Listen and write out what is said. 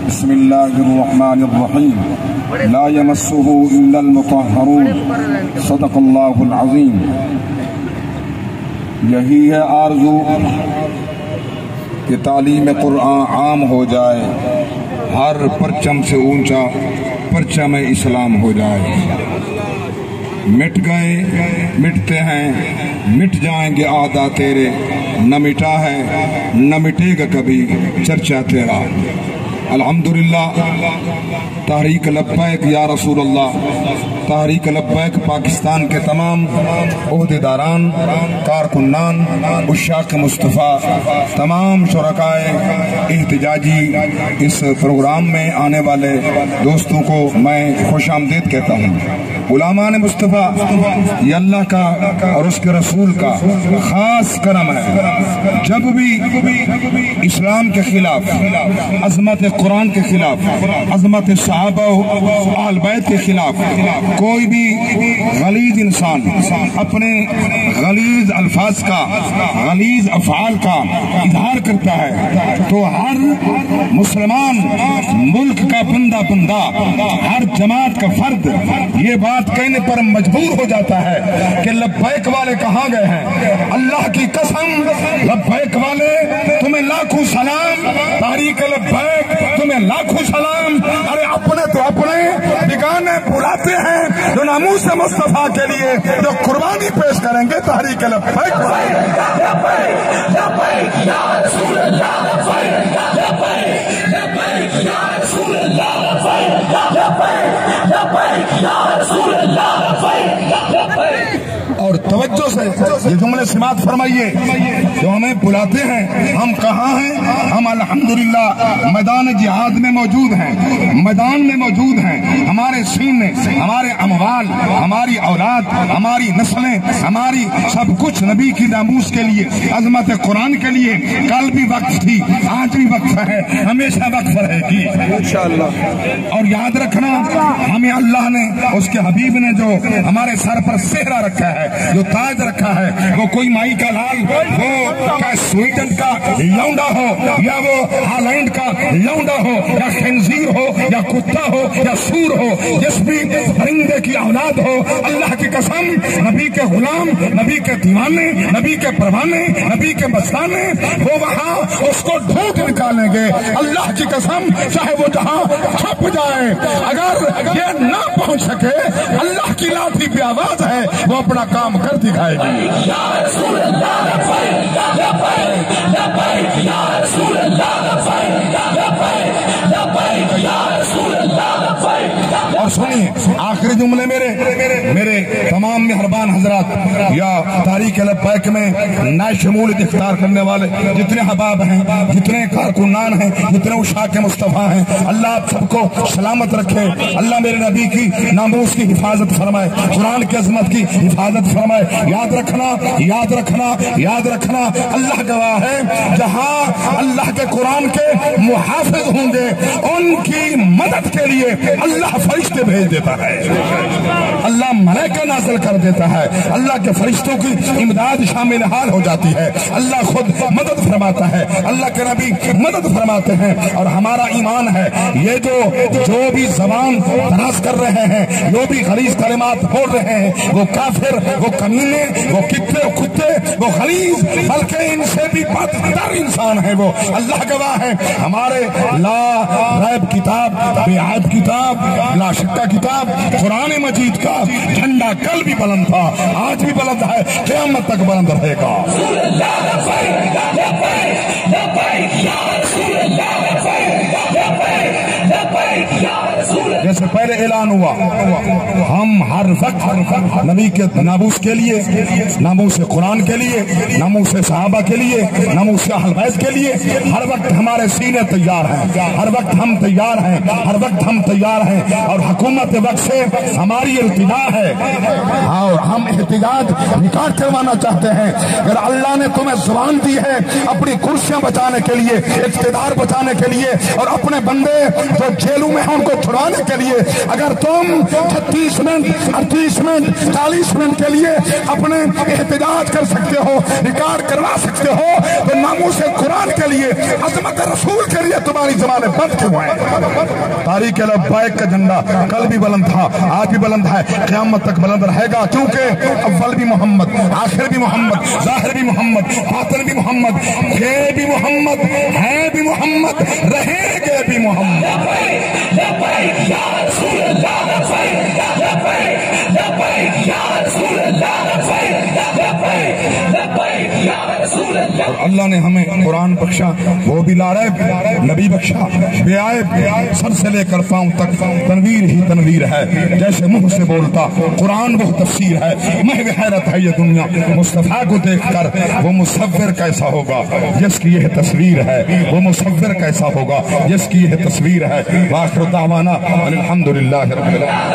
بسم اللہ الرحمن الرحیم لا یمسہ الا المطہرون صدق اللہ العظیم۔ یہی ہے آرزو کہ تعلیم قرآن عام ہو جائے، ہر پرچم سے اونچا پرچم اسلام ہو جائے۔ مٹ گئے مٹتے ہیں، مٹ جائیں گے عہدہ تیرے، نہ مٹا ہے نہ مٹے گا کبھی چرچا تیرا۔ الحمدللہ تحریک لبیک یا رسول اللہ، تحریک لبیک پاکستان کے تمام عہدیداران، کارکنان، عشاق مصطفیٰ، تمام شرکائے احتجاجی اس پروگرام میں آنے والے دوستوں کو میں خوش آمدید کہتا ہوں۔ علماء مصطفیٰ یہ اللہ کا اور اس کے رسول کا خاص کرم ہے۔ جب بھی اسلام کے خلاف، عظمت قرآن کے خلاف، عظمت صحابہ و اہل بیت کے خلاف کوئی بھی غلیظ انسان اپنے غلیظ الفاظ کا، غلیظ افعال کا اظہار کرتا ہے تو ہر مسلمان ملک کا بندہ ہر جماعت کا فرد یہ بات کہنے پر مجبور ہو جاتا ہے کہ لبیک والے کہاں گئے ہیں؟ اللہ کی قسم لبیک والے تمہیں لاکھوں سلام، تحریک لبیک تمہیں لاکھوں سلام۔ ارے اپنے تو اپنے بگانے بلاتے ہیں جو ناموس مصطفیٰ کے لیے جو قربانی پیش کریں گے تحریک لبیک اور توجہ سے یہ جملے سماعت فرمائیے، جو ہمیں بلاتے ہیں ہم کہاں ہیں؟ ہم الحمدللہ میدان جہاد میں موجود ہیں، میدان میں موجود ہیں۔ ہمارے سینے، ہمارے اموال، ہماری اولاد، ہماری نسلیں، ہماری سب کچھ نبی کی ناموس کے لیے، عظمت قرآن کے لیے کل بھی وقت تھی، آج بھی وقت ہے، ہمیشہ وقت رہے گی انشاءاللہ۔ اور یاد رکھنا ہمیں اللہ نے، اس کے حبیب نے جو ہمارے سر پر سہرا رکھا ہے، جو تاج رکھا ہے، وہ کوئی مائی کا لال، وہ کیا سویڈن کا لونڈا ہو یا وہ ہالینڈ کا لونڈا ہو یا خنزیر ہو یا کتا ہو یا سور ہو، جس بھی پرندے کی اولاد ہو، اللہ کی قسم نبی کے غلام، نبی کے دیوانے، نبی کے پروانے، نبی کے مستانے، وہ وہاں اس کو ڈھونڈ نکالیں گے۔ اللہ کی قسم چاہے وہ جہاں چھپ جائے، اگر یہ نہ پہنچ سکے، اللہ کی لاٹھی پہ آواز ہے، وہ اپنا کام کر دکھائے گی۔ یا رسول اللہ لبیک لبیک لبیک یا رسول اللہ لبیک لبیک لبیک یا رسول اللہ لبیک۔ اور سنیے آخری جملے میرے تمام مہربان حضرات یا تحریک لبیک میں نئے شمولیت اختیار کرنے والے جتنے احباب ہیں، جتنے کارکنان ہیں، جتنے عشاق مصطفیٰ ہیں، اللہ آپ سب کو سلامت رکھے، اللہ میرے نبی کی ناموس کی حفاظت فرمائے، قرآن کی عظمت کی حفاظت فرمائے۔ یاد رکھنا یاد رکھنا یاد رکھنا، اللہ گواہ ہے جہاں اللہ کے قرآن کے محافظ ہوں گے ان کی مدد کے لیے اللہ فرشتے بھیج دیتا ہے، اللہ ملائکہ نازل کر دیتا ہے، اللہ کے فرشتوں کی امداد شامل حال ہو جاتی ہے، اللہ خود مدد فرماتا ہے، اللہ کے نبی مدد فرماتے ہیں۔ اور ہمارا ایمان ہے یہ جو بھی زبان دراز کر رہے ہیں، جو بھی غلیظ کلمات بول رہے ہیں، وہ کافر، وہ کمینے، وہ کتے، وہ غلیظ، بلکہ ان سے بھی بدتر انسان ہے وہ۔ اللہ گواہ ہے ہمارے لا ریب کتاب، بے عیب کتاب، لا شکا کتاب قرآن مجید کا جھنڈا کل بھی بلند تھا، آج بھی بلند ہے، قیامت تک بلند رہے گا۔ جیسے پہلے اعلان ہوا، ہم ہر وقت نبی کے ناموس کے لیے، ناموس قرآن کے لیے، ناموس صحابہ کے لیے، ناموس اہل بیت کے لیے ہر وقت ہمارے سینے تیار ہیں، ہر وقت ہم تیار ہیں، ہر وقت ہم تیار ہیں۔ اور حکومت وقت سے ہماری التجا ہے اور ہم احتجاج ریکارڈ کروانا چاہتے ہیں۔ اگر اللہ نے تمہیں زبان دی ہے اپنی کرسیاں بچانے کے لیے، اقتدار بچانے کے لیے، اور اپنے بندے جو جیلوں میں ہیں ان کو چھڑانے کے لیے، اگر تم 36 منٹ 38 منٹ 40 منٹ کے لیے اپنے احتجاج کر سکتے ہو، ریکارڈ کروا سکتے ہو، تو ناموس قرآن کے لیے، عظمت رسول کے لیے تمہاری زبانیں بند کیوں ہیں؟ تاریخ لبیک کا جھنڈا کل بھی بلند تھا، آج بھی بلند ہے، قیامت تک بلند رہے گا، کیونکہ اول بھی محمد، آخر بھی محمد، ظاہر بھی محمد، باطن بھی محمد، تھے بھی محمد، ہیں بھی محمد، رہیں گے بھی محمد۔ لبیک یا رسول اللہ، لبیک لبیک یا رسول اللہ، لبیک یا رسول اللہ۔ اور اللہ نے ہمیں قرآن بخشا، وہ بھی لارب نبی بخشا، بے عیب، سر سے لے کر پاؤں تک تنویر ہی تنویر ہے، جیسے منہ سے بولتا قرآن وہ تفسیر ہے۔ محو حیرت ہے یہ دنیا مصطفیٰ کو دیکھ کر، وہ مصور کیسا ہوگا جس کی یہ تصویر ہے، وہ مصور کیسا ہوگا جس کی یہ تصویر ہے۔ وآخر دعوانا الحمدللہ رب العالمین۔